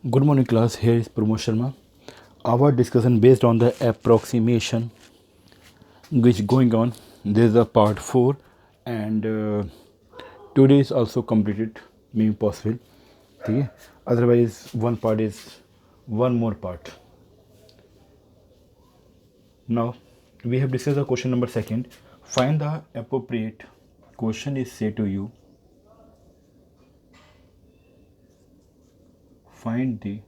Good morning, class. Here is Pramod Sharma. Our discussion based on the approximation which going on. This is a part 4, and today is also completed. Maybe possible. Okay? Otherwise, one more part. Now we have discussed the question number second. Find the appropriate question is say to you. Find the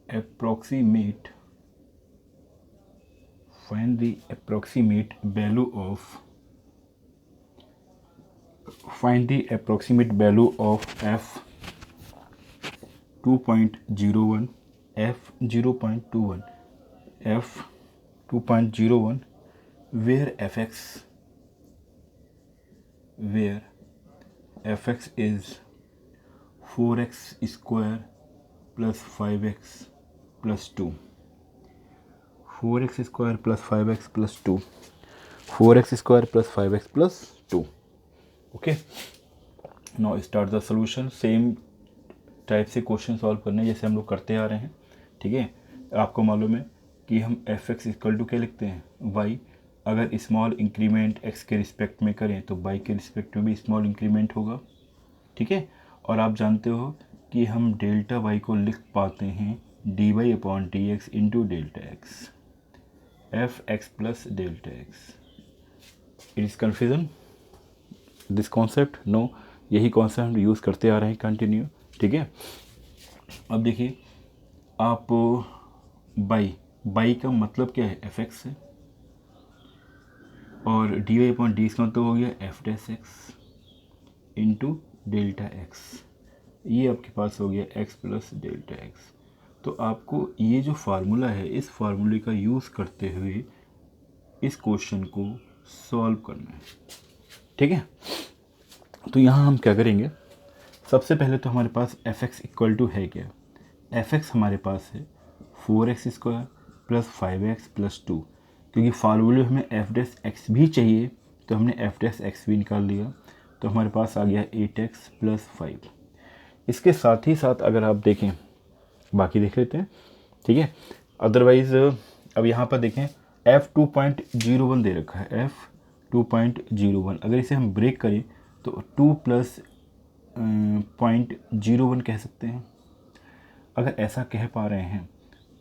approximate value of f 2.01, f 0.21, f 2.01 where fx is 4x square plus 5x plus 2. 4x square plus 5x plus 2. 4x square plus 5x plus 2. Okay. Now start the solution. Same type से question solve करने जैसे हम लोग करते आ रहे हैं. ठीक है. आपको मालूम है कि हम एफ एक्स इक्वल टू क्या लिखते हैं, वाई. अगर स्मॉल इंक्रीमेंट एक्स के रिस्पेक्ट में करें तो वाई के रिस्पेक्ट में भी स्मॉल इंक्रीमेंट होगा. ठीक है. और आप जानते हो कि हम डेल्टा वाई को लिख पाते हैं d y upon D x into delta x, f x plus delta x. It is confusion this concept? No, यही कॉन्सेप्ट हम यूज़ करते आ रहे हैं कंटिन्यू. ठीक है. अब देखिए आप बाई का मतलब क्या है, एफ एक्स है, और डी वाई अपॉन डी इसका मतलब हो गया F dash x into delta x. ये आपके पास हो गया एक्स प्लस डेल्टा एक्स. तो आपको ये जो फार्मूला है, इस फार्मूले का यूज़ करते हुए इस क्वेश्चन को सॉल्व करना है. ठीक है. तो यहाँ हम क्या करेंगे, सबसे पहले तो हमारे पास एफ एक्स इक्वल टू है क्या, एफ एक्स हमारे पास है 4x square plus 5x plus 2. क्योंकि फार्मूले हमें एफ डैश एक्स भी चाहिए तो हमने एफ डैश एक्स भी निकाल लिया. तो हमारे पास आ गया 8x प्लस 5. इसके साथ ही साथ अगर आप देखें, बाकी देख लेते हैं. ठीक है. अदरवाइज़ अब यहाँ पर देखें f 2.01 दे रखा है, f 2.01. अगर इसे हम ब्रेक करें तो 2 प्लस 0.01 कह सकते हैं. अगर ऐसा कह पा रहे हैं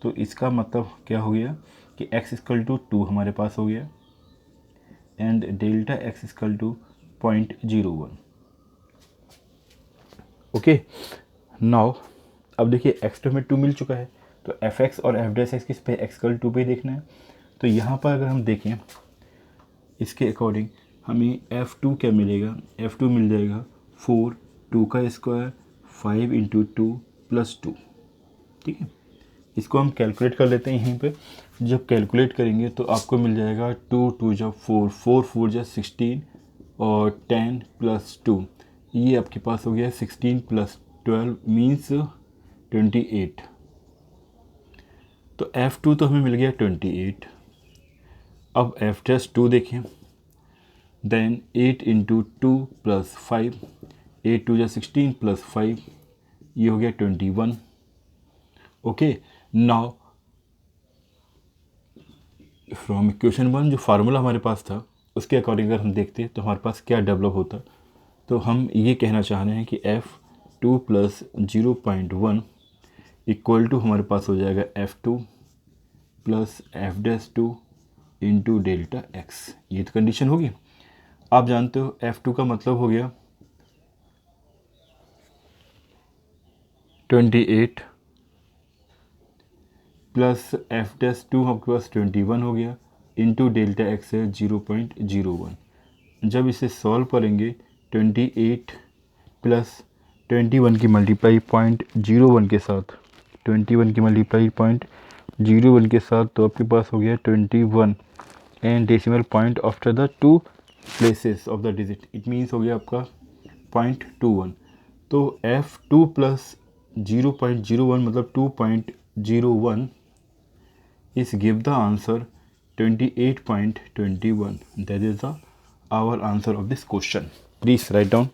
तो इसका मतलब क्या हो गया कि x इक्वल टू 2 हमारे पास हो गया and delta x equal to 0.01. Okay. Now अब देखिए x तो हमें 2 मिल चुका है, तो एफ एक्स और एफ डैश एक्स किस पे, x इक्वल 2 पे देखना है. तो यहाँ पर अगर हम देखें इसके अकॉर्डिंग हमें f2 क्या मिलेगा, f2 मिल जाएगा 4, 2 का स्क्वायर 5 इंटू 2 प्लस 2. ठीक है. इसको हम कैलकुलेट कर लेते हैं यहीं पे. जब कैलकुलेट करेंगे तो आपको मिल जाएगा 2 2 जब 4, 4 4 जब 16 और 10 प्लस 2. ये आपके पास हो गया 16 प्लस 12 मीन्स 28. तो f2 तो हमें मिल गया 28. अब f डैश 2 देखें, देन 8 इंटू 2 प्लस 5, 8 2 जा 16 प्लस 5, ये हो गया 21. ओके. नाउ फ्रॉम इक्वेशन 1 जो फार्मूला हमारे पास था उसके अकॉर्डिंग अगर हम देखते तो हमारे पास क्या डेवलप होता, तो हम ये कहना चाह रहे हैं कि f2 प्लस 0.1 इक्वल टू हमारे पास हो जाएगा f2 plus f dash 2 into delta x. ये तो कंडीशन होगी. आप जानते हो f2 का मतलब हो गया 28 प्लस एफ डैश 2 आपके पास 21 हो गया इंटू डेल्टा एक्स है 0.01. जब इसे सॉल्व करेंगे 28 प्लस 21 की मल्टीप्लाई 0.01 के साथ, 21 की मल्टीप्लाई 0.01 के साथ, तो आपके पास हो गया 21 and decimal point after the 2 places of the digit. It means हो गया आपका 0.21. तो f2 प्लस 0.01 मतलब 2.01 is give the answer 28.21. That is the our answer of this question. Please write down.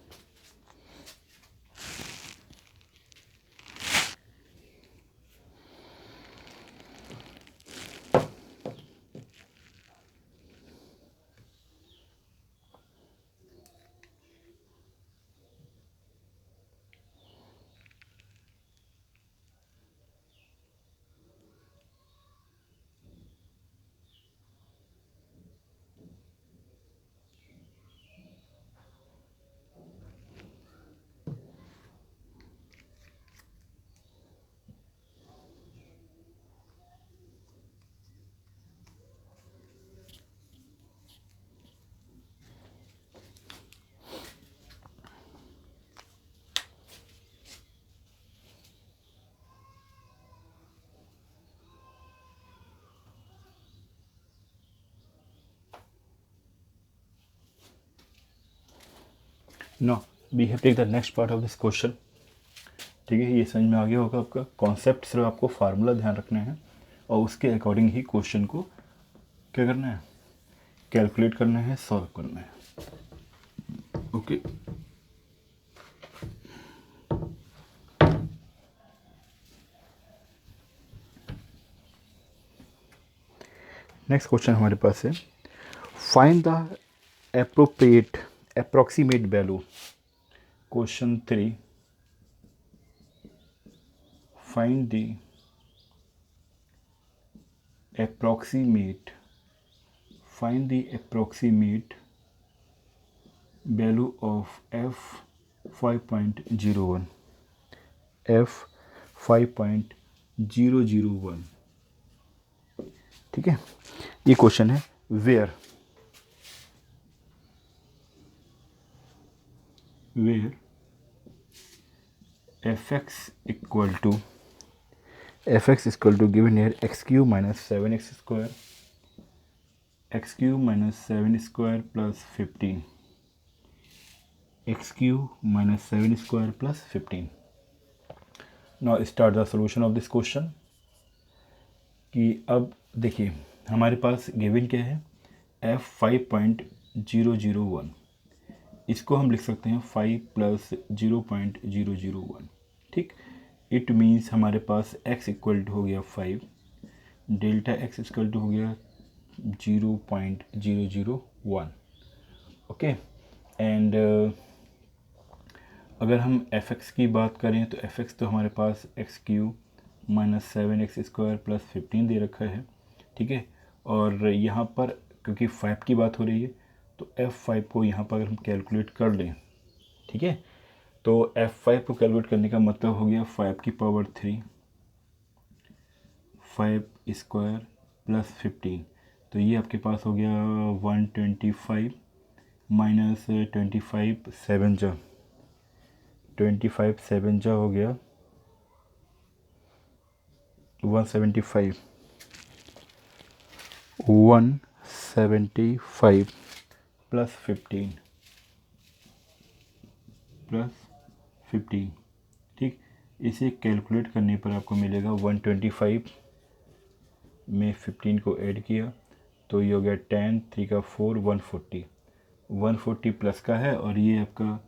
Now we have take the next part of this question। ठीक है, ये समझ में आ गया होगा आपका कॉन्सेप्ट, सिर्फ आपको फार्मूला ध्यान रखना है और उसके अकॉर्डिंग ही क्वेश्चन को क्या करना है, कैलकुलेट करना है, सॉल्व करना है। ओके, नेक्स्ट क्वेश्चन हमारे पास है, find the approximate value. Question 3, find the approximate value of f 5.01 f 5.001। ठीक है, ये क्वेश्चन है where fx is equal to given here x cube minus 7x square plus 15 x cube minus 7 square plus 15। now start the solution of this question। कि अब देखिए हमारे पास given क्या है, f 5.001, इसको हम लिख सकते हैं 5 प्लस 0.001। ठीक, इट मीन्स हमारे पास x इक्वल टू हो गया 5, डेल्टा x इक्वल टू हो गया 0.001। ओके, एंड अगर हम fx की बात करें तो fx तो हमारे पास x cube minus 7x square plus 15 दे रखा है। ठीक है, और यहाँ पर क्योंकि 5 की बात हो रही है तो f5 को यहाँ पर अगर हम कैलकुलेट कर लें, ठीक है, तो f5 को कैलकुलेट करने का मतलब हो गया 5 की पावर 3 5 स्क्वायर प्लस 15, तो ये आपके पास हो गया 125 माइनस 25 7 जा हो गया 175 प्लस 15। ठीक, इसे कैलकुलेट करने पर आपको मिलेगा 125 में 15 को ऐड किया तो ये हो गया 10 3 का 4 140 प्लस का है, और ये आपका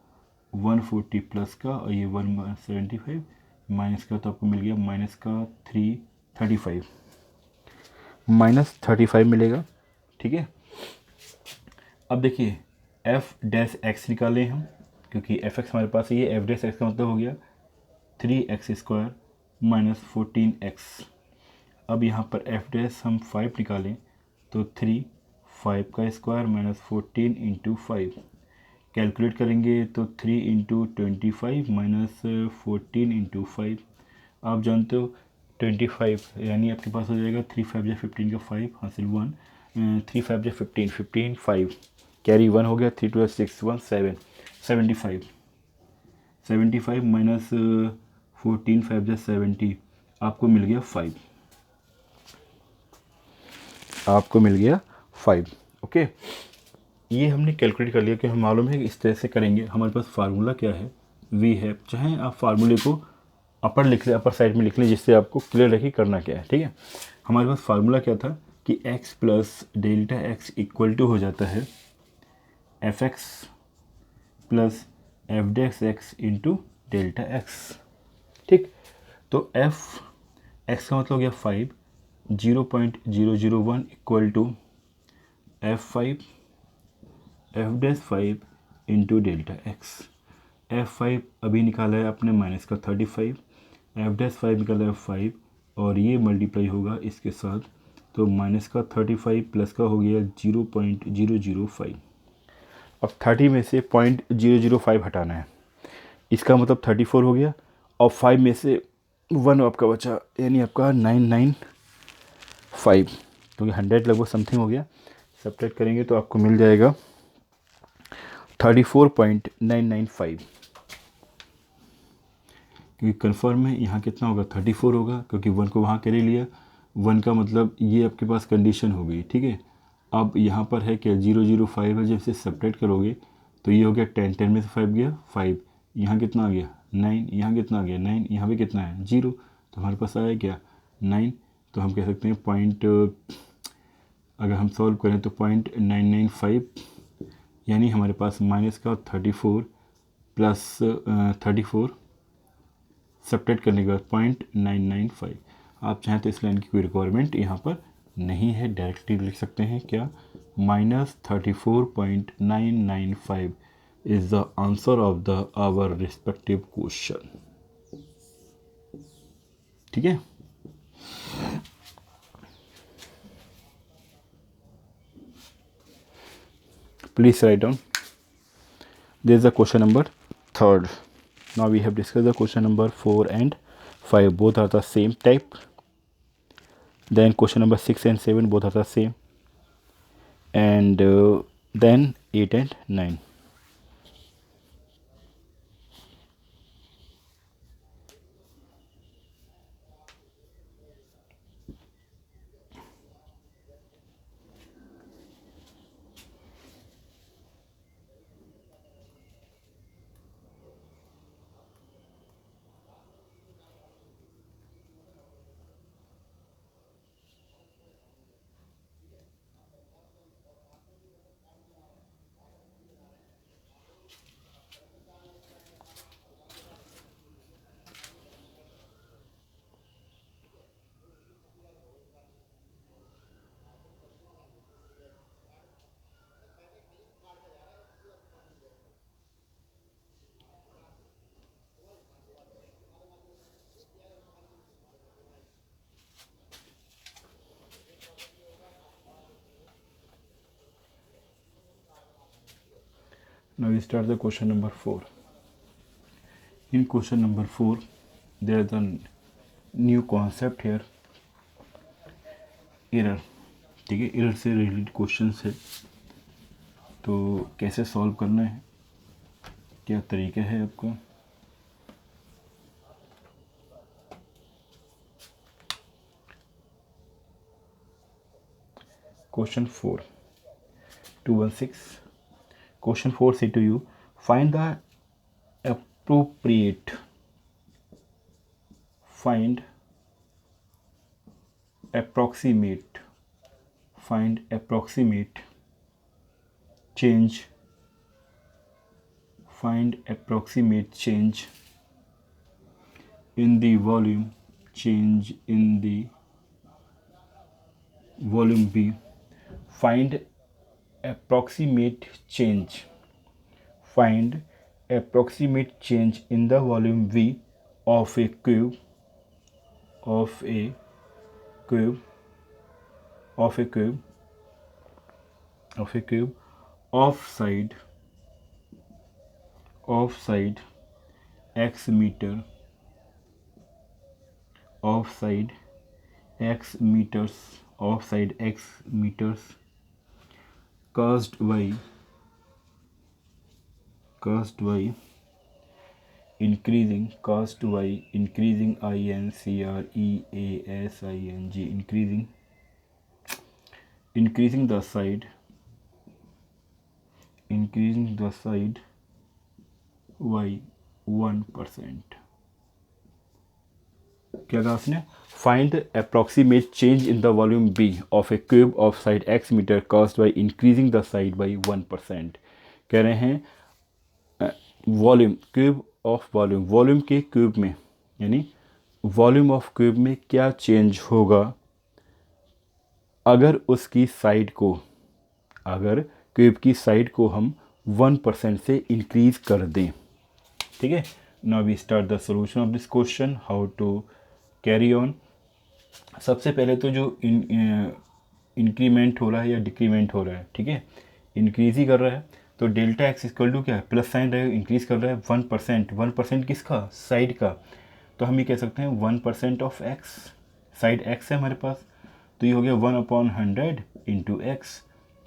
140 प्लस का, और ये 175 माइनस का, तो आपको मिल गया माइनस का 35 मिलेगा। ठीक है, अब देखिए एफ डैश एक्स निकालें हम, क्योंकि एफ एक्स हमारे पास ये एफ डैश एक्स का मतलब हो गया 3x स्क्वायर माइनस 14x। अब यहाँ पर एफ डैश हम 5 निकालें तो 5 का स्क्वायर माइनस 14 इंटू 5 कैलकुलेट करेंगे तो 3 इंटू 25 माइनस 14 इंटू 5, आप जानते हो 25, यानी आपके पास हो जाएगा 3 5 या 15 का 5 हासिल 1, 3 5 या 15 5 कैरी 1 हो गया, 3 2 6 1 7 75 माइनस 14 5 या 70, आपको मिल गया 5, ओके। ये हमने कैलकुलेट कर लिया कि हमें मालूम है कि इस तरह से करेंगे। हमारे पास फार्मूला क्या है, वी है, चाहे आप फार्मूले को अपर लिख लें, अपर साइड में लिख लें, जिससे आपको क्लियर रहे करना क्या है। ठीक है, हमारे पास फार्मूला क्या था कि x plus delta x equal to हो जाता है f x plus f dash x into delta x. ठीक, तो एफ एक्स का मतलब हो गया 5, 0.001 equal to F5 f dash 5 into delta x. F5 अभी निकाला है आपने माइनस का 35, एफ डैश 5 निकाला है 5 और ये मल्टीप्लाई होगा इसके साथ, तो माइनस का 35 प्लस का हो गया 0.005। अब 30 में से 0.005 हटाना है, इसका मतलब 34 हो गया और 5 में से 1 आपका बचा, यानी आपका 995, क्योंकि 100 लगभग समथिंग हो गया। सब्ट्रैक्ट करेंगे तो आपको मिल जाएगा 34.995, क्योंकि कन्फर्म है यहाँ कितना होगा 34 होगा, क्योंकि 1 को वहाँ के ले लिया। 1 का मतलब ये आपके पास कंडीशन हो गई। ठीक है, अब यहाँ पर है क्या 005 है, जब से सब्ट्रैक्ट करोगे तो ये हो गया 10, 10 में से 5 गया 5, यहाँ कितना आ गया 9, यहाँ कितना आ गया 9, यहाँ पे कितना है 0, तो हमारे पास आया क्या 9। तो हम कह सकते हैं पॉइंट, अगर हम सॉल्व करें तो 0.995, यानी हमारे पास माइनस का 34 प्लस 34 सब्ट्रैक्ट करने के बाद 0.995। आप चाहें तो इस लाइन की कोई रिक्वायरमेंट यहाँ पर नहीं है, डायरेक्टली लिख सकते हैं क्या -34.995 is the answer of the our respective question. ठीक है, please write down. This is the question number 3rd. Now we have discussed the question number 4 and 5. Both are the same type. Then question number 6 and 7 both are the same. And then 8 and 9. Now we start the question number 4. In question number 4, there is a new concept here, error. ठीक है, error से related question है, तो कैसे solve करना है, क्या तरीका है आपका। Question 4, 216. Question 4 say to you, find the appropriate, find approximate, find approximate change, find approximate change in the volume, change in the volume B. Find approximate change, find approximate change in the volume V of a cube, of a cube, of a cube, of a cube, offside x meter, offside x meters, offside x meters, caused by increasing, caused by increasing INCREASING, increasing the side, by 1%. क्या कहा उसने, find the approximate change in the volume b of a cube of side x meter caused by increasing the side by 1%। कह रहे हैं volume, cube of volume, volume के cube में, यानी volume of cube में क्या चेंज होगा अगर उसकी साइड को, अगर क्यूब की साइड को हम 1% से इंक्रीज कर दें। ठीक है, now we start the solution of this question, how to carry on. सबसे पहले तो जो इंक्रीमेंट हो रहा है या डिक्रीमेंट हो रहा है, ठीक है, इंक्रीज ही कर रहा है, तो डेल्टा एक्स इक्वल टू क्या है, प्लस साइन रहेगा, इंक्रीज कर रहा है 1%, 1% किसका, साइड का, तो हम ये कह सकते हैं 1% ऑफ एक्स, साइड एक्स है हमारे पास, तो ये हो गया 1/100 इंटू एक्स,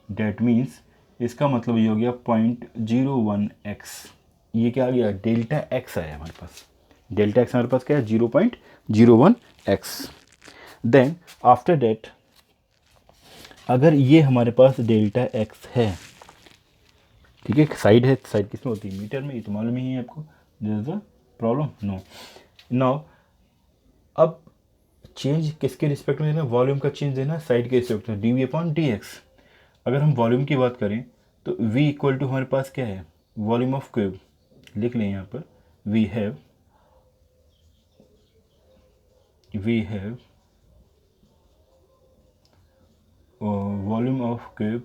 डेट मीन्स इसका मतलब ये हो गया 0.01x, ये क्या आ गया, डेल्टा एक्स आया हमारे पास, डेल्टा एक्स हमारे पास क्या है, 0.01x। देन आफ्टर डेट अगर ये हमारे पास डेल्टा एक्स है, ठीक है, साइड है, साइड किस में होती है, मीटर में, ये तो मालूम ही है आपको, this is the problem. No, now अब चेंज किसके रिस्पेक्ट में देना, वॉल्यूम का चेंज देना साइड के रिस्पेक्ट में, dv/dx। अगर हम वॉल्यूम की बात करें तो v इक्वल टू हमारे पास क्या है, वॉल्यूम ऑफ क्यूब, लिख लें यहाँ पर, we have volume of cube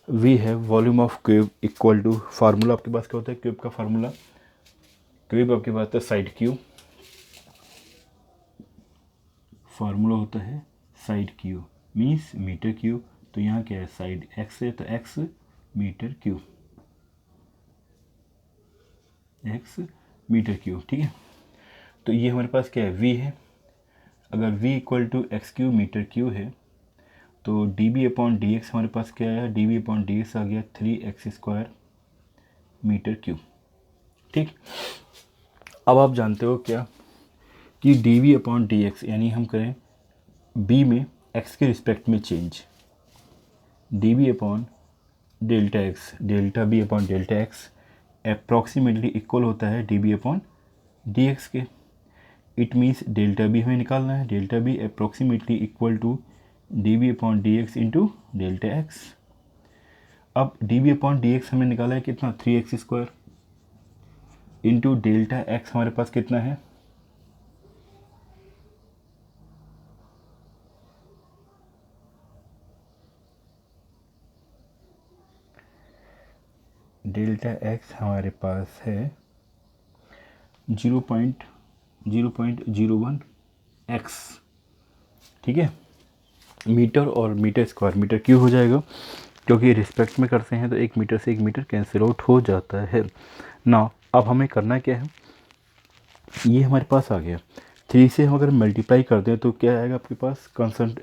we have volume of cube equal to, formula आपके पास क्या होता है क्यूब का, फार्मूला क्यूब आपके पास है साइड क्यू, फार्मूला होता है side cube means meter cube, तो यहाँ क्या है, साइड एक्स है तो x meter cube, x meter cube, ठीक है। तो ये हमारे पास क्या है, v है, अगर v equal to x cube meter cube है तो dB/dx हमारे पास क्या है, dB/dx आ गया 3x² मीटर क्यूब, ठीक। अब आप जानते हो क्या कि dV/dx यानी हम करें b में x के रिस्पेक्ट में चेंज, dB/डेल्टा x, डेल्टा b/डेल्टा x अप्रॉक्सीमेटली इक्वल होता है dB/dx के। इट मीन्स डेल्टा बी हमें निकालना है, delta B approximately equal to dB/dx into delta x. अब dB/dx हमें निकाला है कितना, 3x² इंटू डेल्टा एक्स हमारे पास कितना है, डेल्टा एक्स हमारे पास है 0.01x, ठीक है, मीटर और मीटर स्क्वायर मीटर क्यूब हो जाएगा, क्योंकि रिस्पेक्ट में करते हैं तो एक मीटर से एक मीटर कैंसिल आउट हो जाता है ना। अब हमें करना क्या है, ये हमारे पास आ गया, 3 से हम अगर मल्टीप्लाई कर दें तो क्या आएगा आपके पास कंसंट,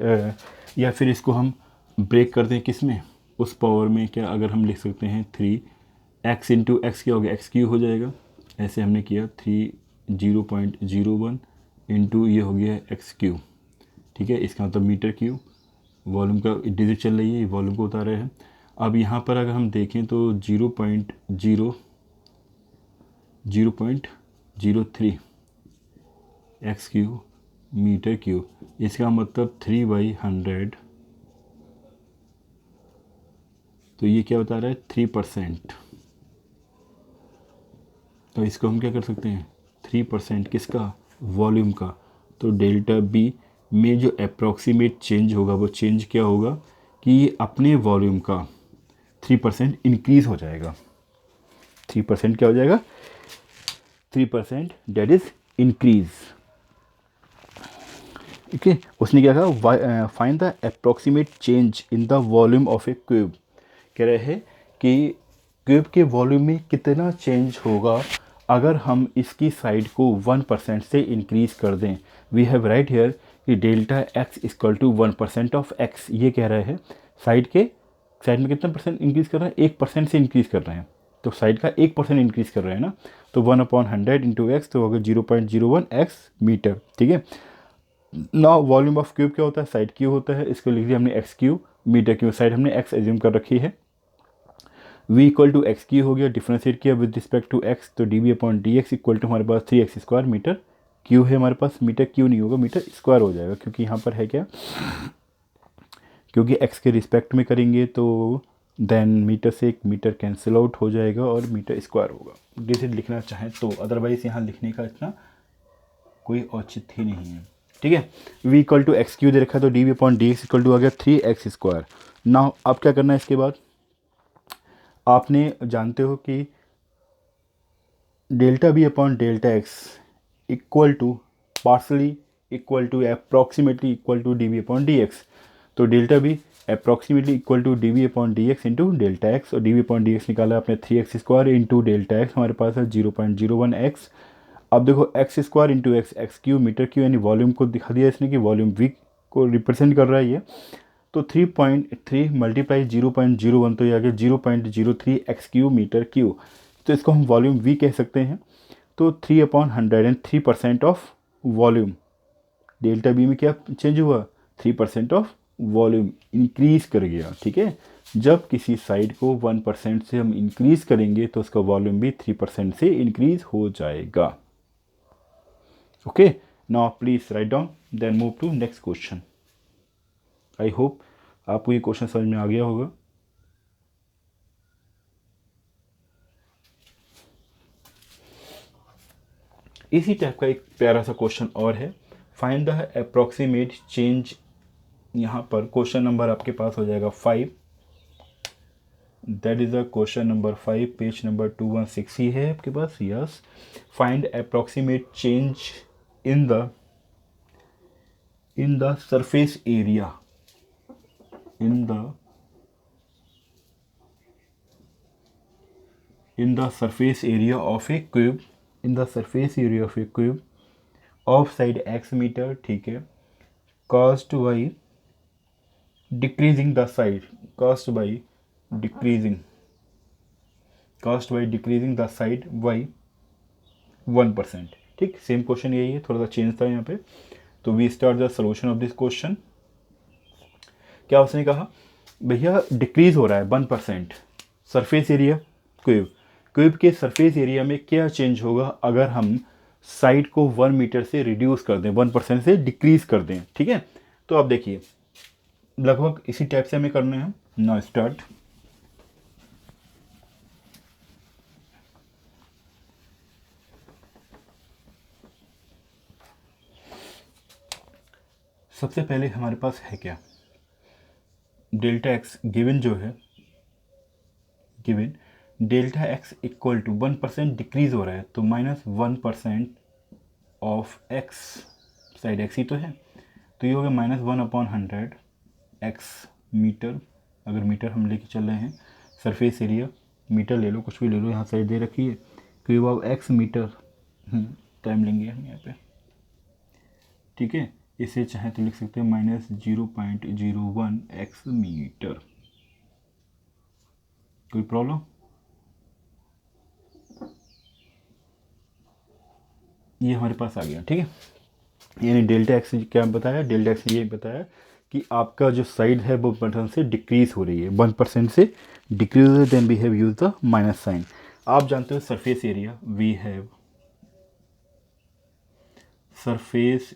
या फिर इसको हम ब्रेक कर दें किस में, उस पावर में, क्या अगर हम लिख सकते हैं 3x इंटू एक्स क्या हो गया, एक्स क्यू हो जाएगा, ऐसे हमने किया 0.01 इंटू ये हो गया एक्स क्यू, ठीक है, इसका मतलब मीटर क्यू, वॉल्यूम का डिजिट चल रही है, वॉल्यूम को उतारे हैं। अब यहाँ पर अगर हम देखें तो 0.03 एक्स क्यू मीटर क्यू, इसका मतलब 3/100, तो ये क्या बता रहा है, 3%। तो इसको हम क्या कर सकते हैं, 3% किसका, वॉल्यूम का, तो डेल्टा बी में जो अप्रॉक्सीमेट चेंज होगा वो चेंज क्या होगा कि ये अपने वॉल्यूम का 3% इंक्रीज़ हो जाएगा, 3% क्या हो जाएगा, 3% डेट इज़ इंक्रीज़, ठीक है। उसने क्या कहा, find the approximate change in the volume of a cube, कह रहे हैं कि क्यूब के वॉल्यूम में कितना चेंज होगा अगर हम इसकी साइड को 1% से इंक्रीज़ कर दें। वी हैव राइट हियर कि delta x equal to 1% of x, ये कह रहे हैं साइड में कितना परसेंट इंक्रीज़ कर रहे हैं, 1% से इंक्रीज़ कर रहे हैं, तो साइड का 1% इंक्रीज़ कर रहे हैं ना, तो 1/100 इंटू एक्स, तो अगर 0.01x मीटर, ठीक है। ना वॉल्यूम ऑफ क्यूब क्या होता है, साइड क्यू होता है, इसको लिख दिया हमने x cube meter cube, side हमने एक्स एज्यूम कर रखी है, v इक्वल टू x³ हो गया, डिफ्रेंशिएट किया विद रिस्पेक्ट टू x, तो dB/dx इक्वल टू हमारे पास 3x² मीटर क्यू है हमारे पास, मीटर क्यू नहीं होगा, मीटर स्क्वायर हो जाएगा, क्योंकि यहाँ पर है क्या, क्योंकि एक्स के रिस्पेक्ट में करेंगे तो देन मीटर से एक मीटर कैंसिल आउट हो जाएगा और मीटर स्क्वायर होगा, जैसे लिखना चाहें तो। अदरवाइज़ यहाँ लिखने का इतना कोई औचित्य ही नहीं है, ठीक है। v equal to x cube दे रखा है, तो D V upon D X equal to आ गया 3x²। नाउ अब क्या करना है, इसके बाद आपने जानते हो कि delta B upon delta x equal to partially equal to approximately equal to D V upon D X. तो delta B approximately equal to D V upon D x into delta X, और D V upon D X निकाला आपने 3x² into delta x, हमारे पास है 0.01x। अब देखो x square into x, x cube meter cube, यानी volume को दिखा दिया इसने कि वॉल्यूम वी को रिप्रेजेंट कर रहा है ये। तो 3.3 मल्टीप्लाई 0.01, तो ये आ गया 0.03 एक्स क्यू मीटर क्यू। तो इसको हम वॉल्यूम वी कह सकते हैं। तो 3/103% ऑफ वॉल्यूम, डेल्टा बी में क्या चेंज हुआ, 3% ऑफ वॉल्यूम इंक्रीज कर गया, ठीक है। जब किसी साइड को 1% से हम इंक्रीज करेंगे तो उसका वॉल्यूम भी 3% से इंक्रीज हो जाएगा। Okay, now please write down, then move to next question. I hope आपको ये क्वेश्चन समझ में आ गया होगा। इसी टाइप का एक प्यारा सा क्वेश्चन और है, फाइंड द अप्रॉक्सीमेट चेंज। यहाँ पर क्वेश्चन नंबर आपके पास हो जाएगा 5, that is a question number 5, page number 216 ही है आपके पास। Yes, find approximate change in the surface area in the surface area of a cube, in the surface area of a cube of side x meter, ठीक है, caused by decreasing the side, caused by decreasing the side by 1%। ठीक, same question यही है, थोड़ा सा change था यहाँ पे। तो we start the solution of this question. क्या उसने कहा, भैया डिक्रीज हो रहा है 1%, सरफेस एरिया क्यूब के सरफेस एरिया में क्या चेंज होगा अगर हम साइड को 1 मीटर से रिड्यूस कर दें, 1% से डिक्रीज कर दें, ठीक है। तो आप देखिए लगभग इसी टाइप से हमें करना है। Now start. सबसे पहले हमारे पास है क्या, डेल्टा एक्स गिवन जो है, given delta x equal to 1% decrease हो रहा है, तो -1% ऑफ एक्स, साइड एक्स ही तो है, तो ये हो गया -1/100 एक्स मीटर। अगर मीटर हम लेके चल रहे हैं, सरफेस एरिया मीटर ले लो, कुछ भी ले लो, यहाँ साइड दे रखी है, cube of x meter, time लेंगे हम यहाँ पे, ठीक है। इसे चाहे तो लिख सकते हैं -0.01 एक्स मीटर। कोई प्रॉब्लम, ये हमारे पास आ गया, ठीक है। यानी डेल्टा एक्स क्या बताया, डेल्टा एक्स ये बताया कि आपका जो साइड है वो 1% से डिक्रीज हो रही है, 1% से डिक्रीज हो रही है, then we have use the minus sign. आप जानते हो surface area, we have surface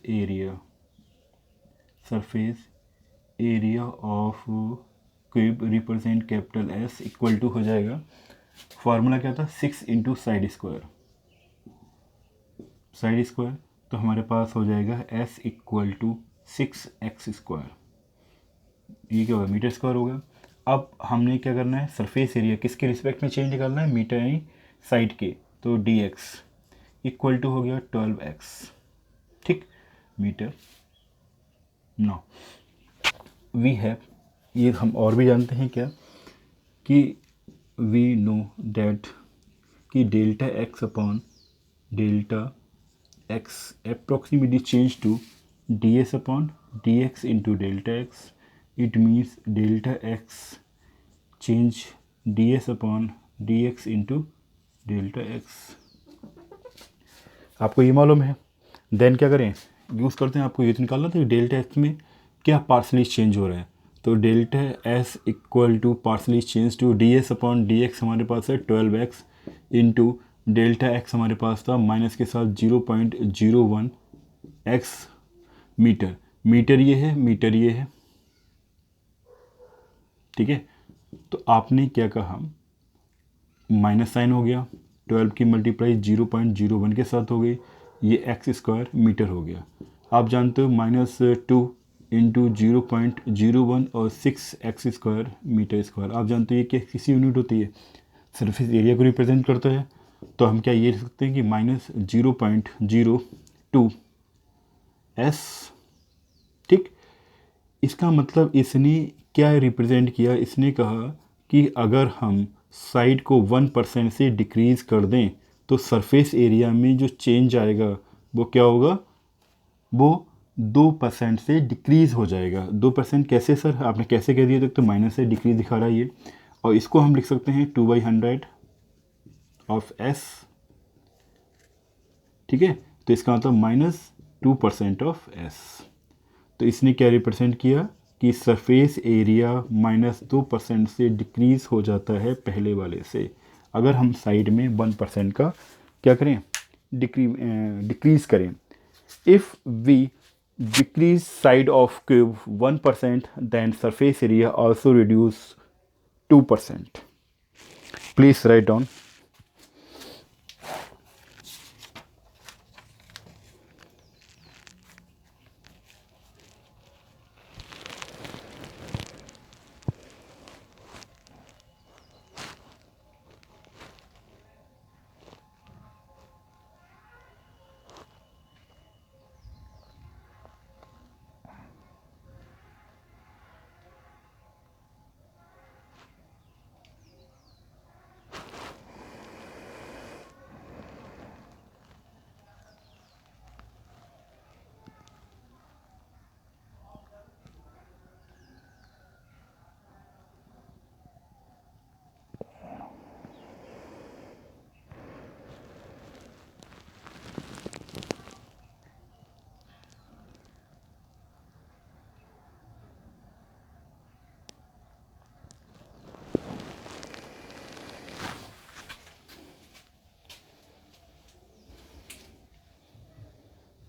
area of cube represent capital s equal to हो जाएगा, फार्मूला क्या था, 6 इंटू साइड स्क्वायर, तो हमारे पास हो जाएगा s इक्वल टू 6x²। ये क्या होगा, मीटर स्क्वायर होगा। अब हमने क्या करना है, सरफेस एरिया किसके रिस्पेक्ट में चेंज करना है, मीटर यानी साइड के, तो dx इक्वल टू हो गया 12x, ठीक, मीटर। नो वी हैव, ये हम और भी जानते हैं क्या, कि वी नो दैट कि delta x upon delta x approximately change to ds upon dx into delta x. It means delta x change ds upon dx into delta x। आपको ये मालूम है, देन क्या करें, यूज़ करते हैं, आपको ये तो निकालना था कि डेल्टा एक्स में क्या पार्सली चेंज हो रहा है, तो delta s equal to partially change to d S upon D x, हमारे पास है 12x इंटू डेल्टा एक्स हमारे पास था माइनस के साथ 0.01 एक्स मीटर, मीटर ये है, मीटर ये है, ठीक है। तो आपने क्या कहा, माइनस साइन हो गया, 12 की मल्टीप्लाई 0.01 के साथ हो गई, ये एक्स स्क्वायर मीटर हो गया। आप जानते हो -2 इंटू 0.01 और 6x² मीटर स्क्वायर, आप जानते हो ये क्या किसी यूनिट होती है, सरफेस एरिया को रिप्रेजेंट करता है। तो हम क्या ये लिख सकते हैं कि -0.02 एस, ठीक। इसका मतलब इसने क्या रिप्रेजेंट किया, इसने कहा कि अगर हम साइड को 1% से डिक्रीज़ कर दें तो सरफेस एरिया में जो चेंज आएगा वो क्या होगा, वो 2% से डिक्रीज़ हो जाएगा। 2% कैसे सर, आपने कैसे कह दिया, तो माइनस से डिक्रीज दिखा रहा है ये, और इसको हम लिख सकते हैं 2/100 ऑफ एस, ठीक है। तो इसका मतलब -2% ऑफ एस। तो इसने क्या रिप्रेजेंट किया कि सरफेस एरिया -2% से डिक्रीज़ हो जाता है पहले वाले से, अगर हम साइड में 1% का क्या करें, डिक्रीज़ करें। If we decrease side of cube 1%, then surface area also reduce 2%. Please write down.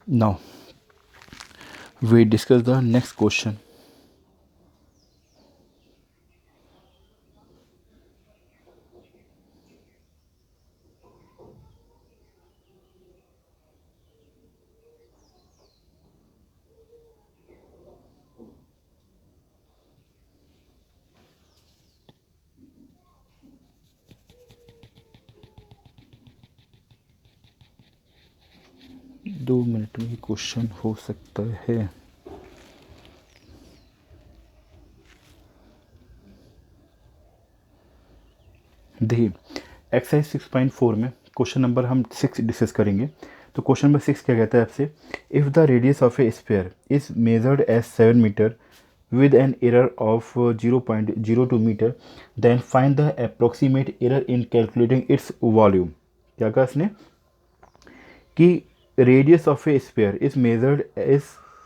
Now we discuss the next question. दो मिनट में क्वेश्चन हो सकता है। देखिए एक्सरसाइज 6.4 में क्वेश्चन नंबर हम 6 डिस्कस करेंगे। तो क्वेश्चन नंबर 6 क्या कहता है आपसे, if the radius of a sphere is measured as 7 meter with an error of 0.02 meter, then find the approximate error in calculating its volume। क्या कहा इसने कि radius of a sphere is measured as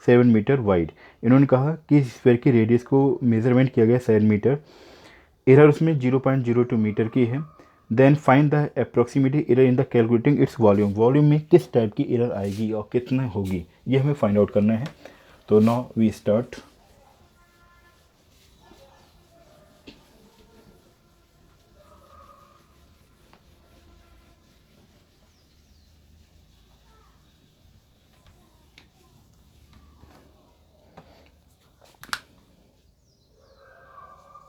7 meter wide. इन्होंने कहा कि sphere की radius को measurement किया गया 7 मीटर, एरर उसमें 0.02 मीटर की है। Then find the approximately error in the calculating its volume, volume में किस टाइप की एरर आएगी और कितना होगी, ये हमें फाइंड आउट करना है। तो now we start.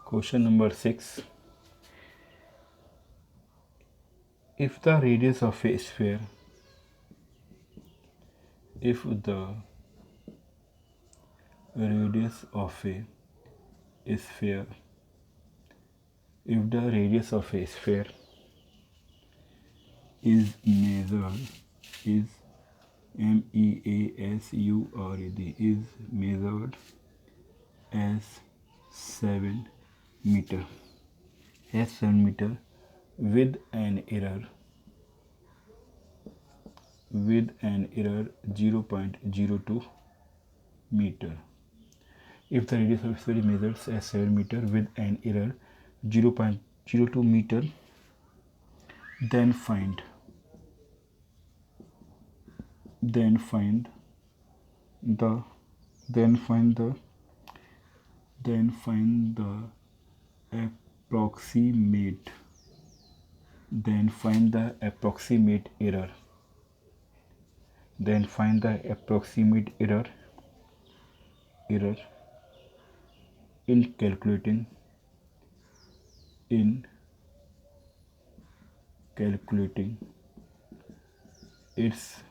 Question number 6. If the radius of a sphere, if the radius of a sphere, if the radius of a sphere is measured, is measured, is measured as 7 meter, as 7 meter with an error 0.02 meter. If the radius of sphere is measured as 7 meter with an error 0.02 meter, then find then find the then find the then find the approximate then find the approximate error then find the approximate error in calculating its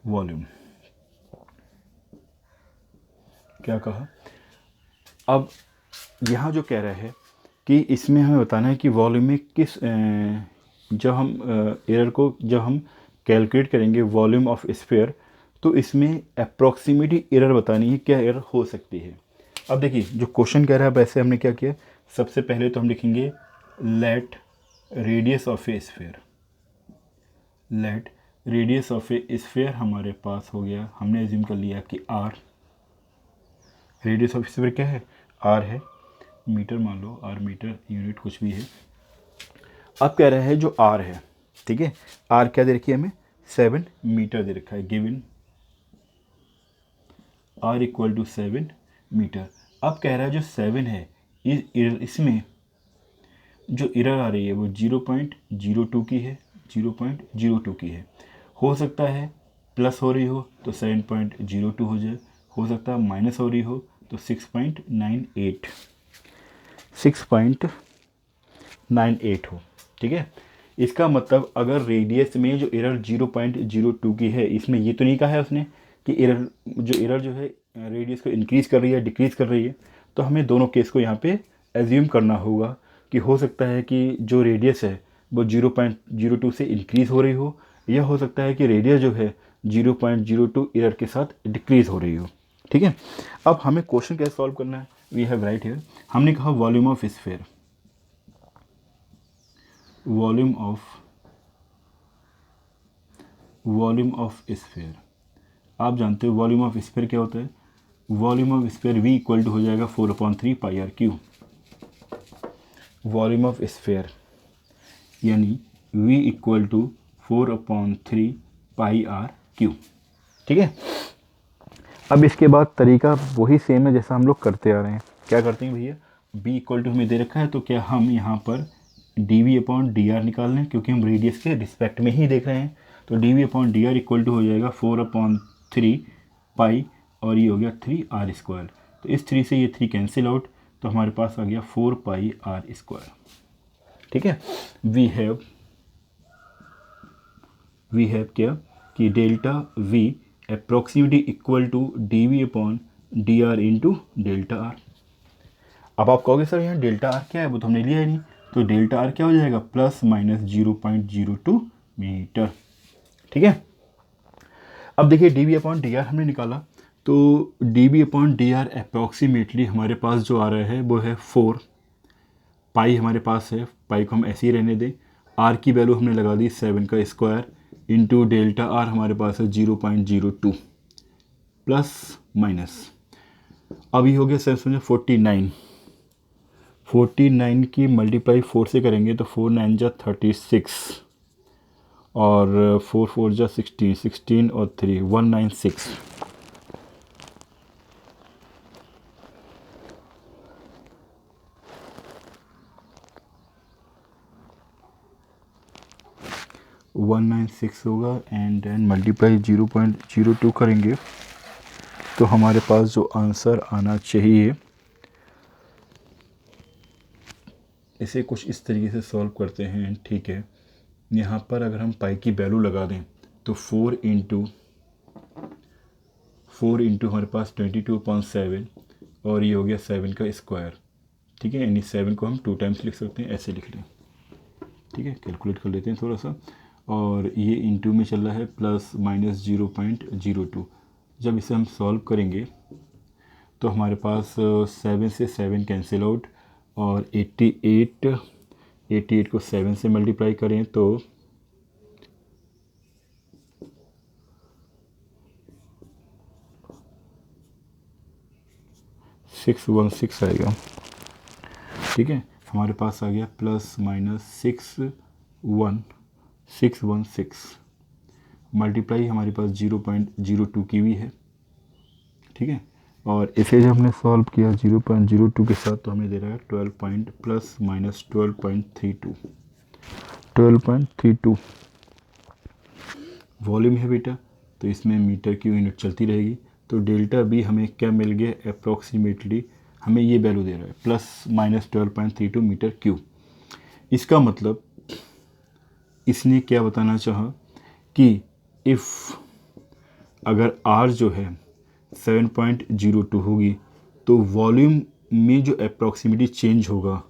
volume. क्या कहा? अब यहाँ जो कह रहा है कि इसमें हमें बताना है कि वॉल्यूम में किस जब हम एरर को जब हम कैलकुलेट करेंगे वॉल्यूम ऑफ स्फीयर, तो इसमें अप्रॉक्सीमेटली एरर बतानी है, क्या एरर हो सकती है। अब देखिए जो क्वेश्चन कह रहा है वैसे हमने क्या किया, सबसे पहले तो हम लिखेंगे let radius of a sphere. Let radius of a sphere हमारे पास हो गया, हमने एज्यूम कर लिया कि आर, रेडियस ऑफ स्फीयर क्या है, आर है, मीटर मान लो, आर मीटर यूनिट कुछ भी है। अब कह रहा है जो आर है, ठीक है, आर क्या दे रखी है हमें, 7 मीटर दे रखा है, given r equal to 7 meter. अब कह रहा है जो 7 है इसमें जो एरर आ रही है वो 0.02 की है, 0.02 की है। हो सकता है प्लस हो रही हो तो 7.02 हो जाए, हो सकता है माइनस हो रही हो तो 6.98 हो, ठीक है। इसका मतलब अगर रेडियस में जो एरर 0.02 की है, इसमें ये तो नहीं कहा है उसने कि एरर जो है रेडियस को इंक्रीज़ कर रही है डिक्रीज़ कर रही है, तो हमें दोनों केस को यहाँ पे एज्यूम करना होगा कि हो सकता है कि जो रेडियस है वो 0.02 से इंक्रीज़ हो रही हो, या हो सकता है कि रेडियस जो है 0.02 एरर के साथ डिक्रीज़ हो रही हो, ठीक है। अब हमें क्वेश्चन कैसे सॉल्व करना है, वी हैव राइट हियर, हमने कहा volume of sphere, volume of sphere, आप जानते हो वॉल्यूम ऑफ स्फीयर क्या होता है, volume of sphere v equal to हो जाएगा 4/3 pi R cube. Volume of sphere यानी v equal to 4/3 pi R cube, ठीक है। अब इसके बाद तरीका वही सेम है जैसा हम लोग करते आ रहे हैं। क्या करते हैं भैया, b इक्वल टू हमें दे रखा है, तो क्या हम यहाँ पर dv/dr निकाल लें, क्योंकि हम रेडियस के रिस्पेक्ट में ही देख रहे हैं। तो dv/dr इक्वल टू हो जाएगा 4/3 पाई, और ये हो गया 3r²। तो इस 3 से ये 3 कैंसिल आउट, तो हमारे पास आ गया 4 पाई r², ठीक है। वी हैव क्या कि delta v approximately equal to dv/dr into delta r। अब आप कहोगे सर यहाँ डेल्टा r क्या है, वो तो हमने लिया ही नहीं, तो डेल्टा r क्या हो जाएगा, ±0.02 मीटर, ठीक है। अब देखिए dv/dr हमने निकाला, तो dv/dr अप्रॉक्सीमेटली हमारे पास जो आ रहा है वो है 4 पाई, हमारे पास है, पाई को हम ऐसे ही रहने दें, r की वैल्यू हमने लगा दी 7 का स्क्वायर इंटू डेल्टा r हमारे पास है 0.02 प्लस माइनस, अभी हो गया 7 49 की मल्टीप्लाई 4 से करेंगे तो 4 9 जा 36 और 4 4 जा 16 और 3 196। होगा एंड देन मल्टीप्लाई 0.02 करेंगे तो हमारे पास जो आंसर आना चाहिए, इसे कुछ इस तरीके से सॉल्व करते हैं, ठीक है। यहाँ पर अगर हम पाई की वैल्यू लगा दें तो 4 इंटू हमारे पास 22/7 और ये हो गया 7 का स्क्वायर, ठीक है। यानी 7 को हम 2 टाइम्स लिख सकते हैं, ऐसे लिख लें, ठीक है। कैलकुलेट कर लेते हैं थोड़ा सा, और ये इंटू में चल रहा है ±0.02। जब इसे हम सॉल्व करेंगे तो हमारे पास 7 से 7 कैंसिल आउट, और 88 को 7 से मल्टीप्लाई करें तो 616 आएगा, ठीक है। हमारे पास आ गया ±616 मल्टीप्लाई हमारे पास 0.02 की भी है, ठीक है। और इसे जब हमने सॉल्व किया 0.02 के साथ तो हमें दे रहा है 12 प्लस माइनस 12.32 वॉल्यूम है बेटा, तो इसमें मीटर की यूनिट चलती रहेगी। तो डेल्टा बी हमें क्या मिल गया, अप्रॉक्सीमेटली हमें ये वैल्यू दे रहा है प्लस माइनस 12.32 मीटर क्यूब। इसका मतलब इसने क्या बताना चाहा कि इफ़ अगर आर जो है 7.02 होगी तो वॉल्यूम में जो अप्रॉक्सीमेटली चेंज होगा,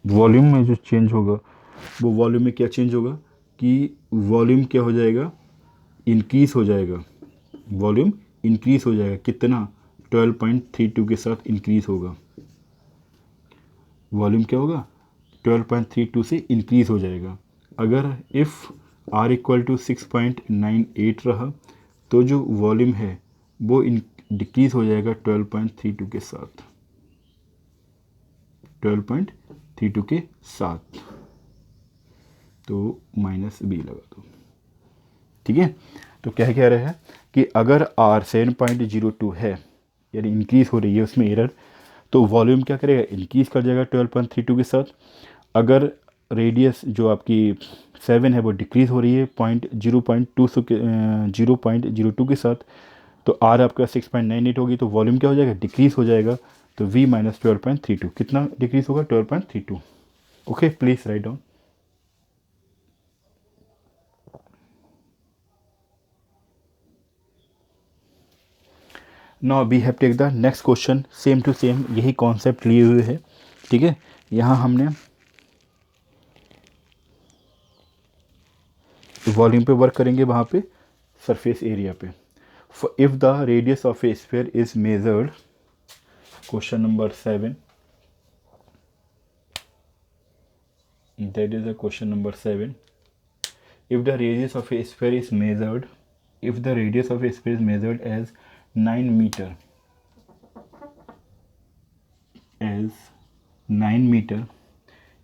वॉल्यूम में जो चेंज होगा वो वॉल्यूम में क्या चेंज होगा कि वॉल्यूम क्या हो जाएगा, इंक्रीज़ हो जाएगा। वॉल्यूम इंक्रीज़ हो जाएगा, कितना, 12.32 के साथ इंक्रीज़ होगा। वॉल्यूम क्या होगा, 12.32 से इंक्रीज़ हो जाएगा। अगर इफ़ आर इक्वल टू 6.98 रहा तो जो वॉल्यूम है वो डिक्रीज़ हो जाएगा 12.32 के साथ, 12.32 के साथ। तो माइनस बी लगा दो, ठीक है। तो क्या कह रहे हैं कि अगर आर 7.02 है यानी इंक्रीज़ हो रही है उसमें एरर, तो वॉल्यूम क्या करेगा, इंक्रीज़ कर जाएगा 12.32 के साथ। अगर रेडियस जो आपकी 7 है वो डिक्रीज़ हो रही है 0.02 के साथ, तो आर आपका 6.98 होगी तो वॉल्यूम क्या हो जाएगा, डिक्रीज़ हो जाएगा। तो v माइनस 12.32 कितना डिक्रीज़ होगा, 12.32। Okay, please write down. Now we have take the next question, same to same यही कॉन्सेप्ट लिए हुए है, ठीक है। यहाँ हमने वॉल्यूम पे वर्क करेंगे, वहाँ पे सरफेस एरिया पे। If the radius of a sphere is measured, question number 7, that is the question number 7. If the radius of a sphere is measured, if the radius of a sphere is measured as 9 meter,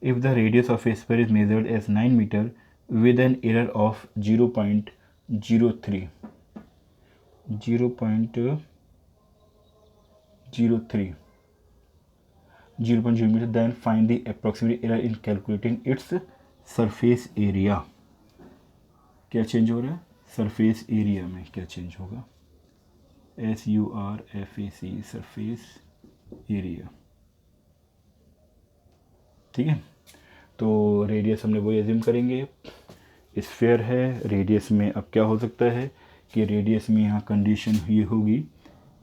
if the radius of a sphere is measured as 9 meter with an error of 0.03, then find the approximate error in calculating its surface area। क्या change हो रहा है, surface area में क्या change होगा, SURFAC, surface area, ठीक है। तो रेडियस हमने वही एज्यूम करेंगे, स्फीयर है, रेडियस में अब क्या हो सकता है कि रेडियस में यहाँ कंडीशन ये होगी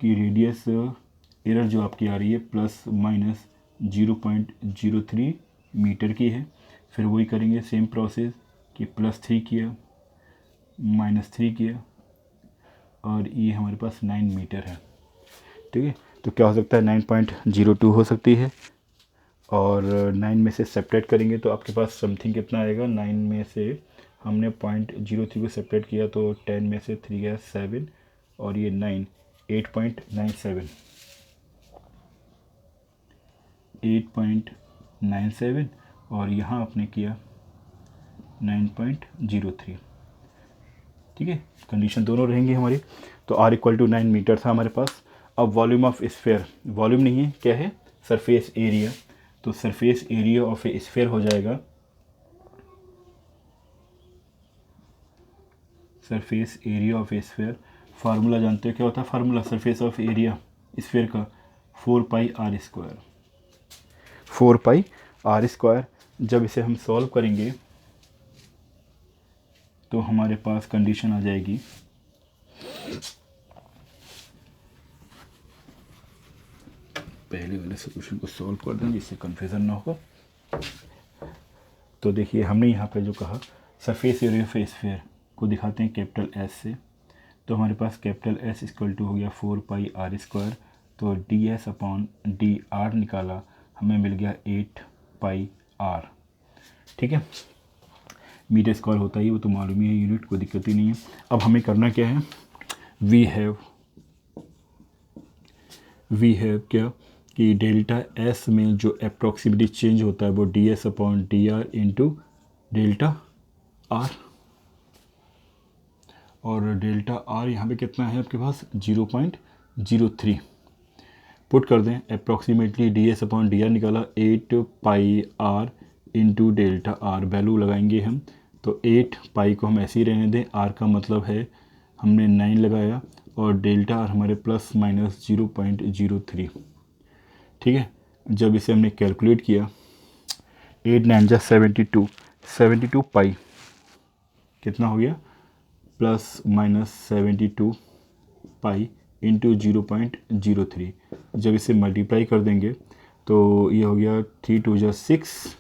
कि रेडियस एरर जो आपकी आ रही है प्लस माइनस 0.03 मीटर की है। फिर वही करेंगे सेम प्रोसेस कि +3 किया, -3 किया, और ये हमारे पास 9 मीटर है, ठीक है। तो क्या हो सकता है, 9.02 हो सकती है, और 9 में से सेपरेट करेंगे तो आपके पास समथिंग कितना आएगा, 9 में से हमने 0.03 को सेपरेट किया तो 10 में से 3 गया 7, और ये 9, 8.97, और यहाँ आपने किया 9.03, ठीक है। कंडीशन दोनों रहेंगी हमारी। तो R इक्वल टू 9 मीटर था हमारे पास। अब वॉल्यूम ऑफ स्फीयर, वॉल्यूम नहीं है, क्या है, सरफेस एरिया। तो surface area of a sphere हो जाएगा, surface area of a sphere, formula जानते हो क्या होता है, formula surface of area sphere का 4πr², 4πr²। जब इसे हम सॉल्व करेंगे तो हमारे पास कंडीशन आ जाएगी, पहले वाले सॉल्यूशन को सॉल्व कर दें जिससे कन्फ्यूज़न ना होगा। तो देखिए हमने यहाँ पे जो कहा सरफेस एरिया ऑफ स्फीयर को दिखाते हैं कैपिटल S से, तो हमारे पास कैपिटल S इक्वल टू हो गया 4πr², तो ds/dr निकाला, हमें मिल गया 8πr, ठीक है। मीटर स्क्वायर होता ही वो तो मालूम ही है यूनिट, कोई दिक्कत ही नहीं है। अब हमें करना क्या है, वी हैव क्या कि डेल्टा S में जो अप्रॉक्सीमेटली चेंज होता है वो ds/dr इंटू डेल्टा R, और डेल्टा आर यहाँ पे कितना है आपके पास 0.03 पुट कर दें। Approximately D S upon D R निकाला 8 pi R into delta R, value लगाएंगे हम तो 8 पाई को हम ऐसे ही रहने दें, आर का मतलब है हमने 9 लगाया और डेल्टा आर हमारे प्लस माइनस 0.03। ठीक है, जब इसे हमने कैलकुलेट किया 8 9 जा 72 पाई कितना हो गया प्लस माइनस 72 पाई इंटू 0.03। जब इसे मल्टीप्लाई कर देंगे तो ये हो गया 3 2 जा 6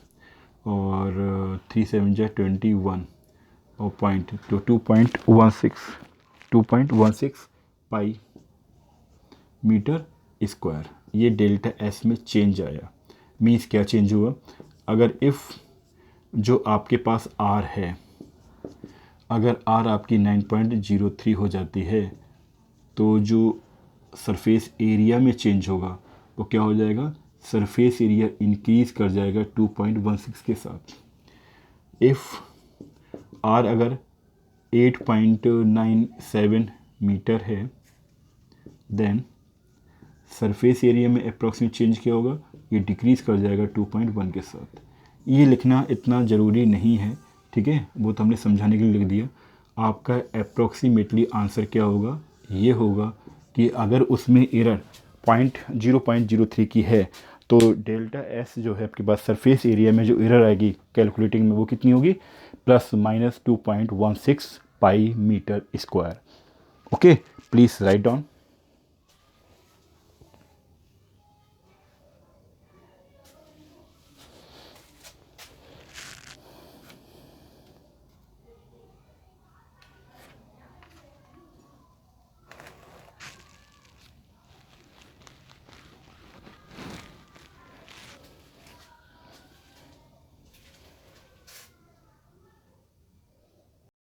और 3 7 जा 21 और पॉइंट तो 2.16 पाई मीटर स्क्वायर। ये डेल्टा एस में चेंज आया। मीन्स क्या चेंज हुआ, अगर इफ़ जो आपके पास आर है, अगर आर आपकी 9.03 हो जाती है तो जो सरफेस एरिया में चेंज होगा वो क्या हो जाएगा, सरफेस एरिया इंक्रीज़ कर जाएगा 2.16 के साथ। इफ़ आर अगर 8.97 मीटर है देन सरफेस एरिया में अप्रॉक्सीमेट चेंज क्या होगा, ये डिक्रीज़ कर जाएगा 2.1 के साथ। ये लिखना इतना ज़रूरी नहीं है, ठीक है, वो तो हमने समझाने के लिए लिख दिया। आपका अप्रॉक्सीमेटली आंसर क्या होगा, ये होगा कि अगर उसमें एरर 0.03 की है तो डेल्टा एस जो है आपके पास सरफेस एरिया में जो एरर आएगी कैलकुलेटिंग में वो कितनी होगी, plus minus 2.16 pi meter square. Okay, please write down.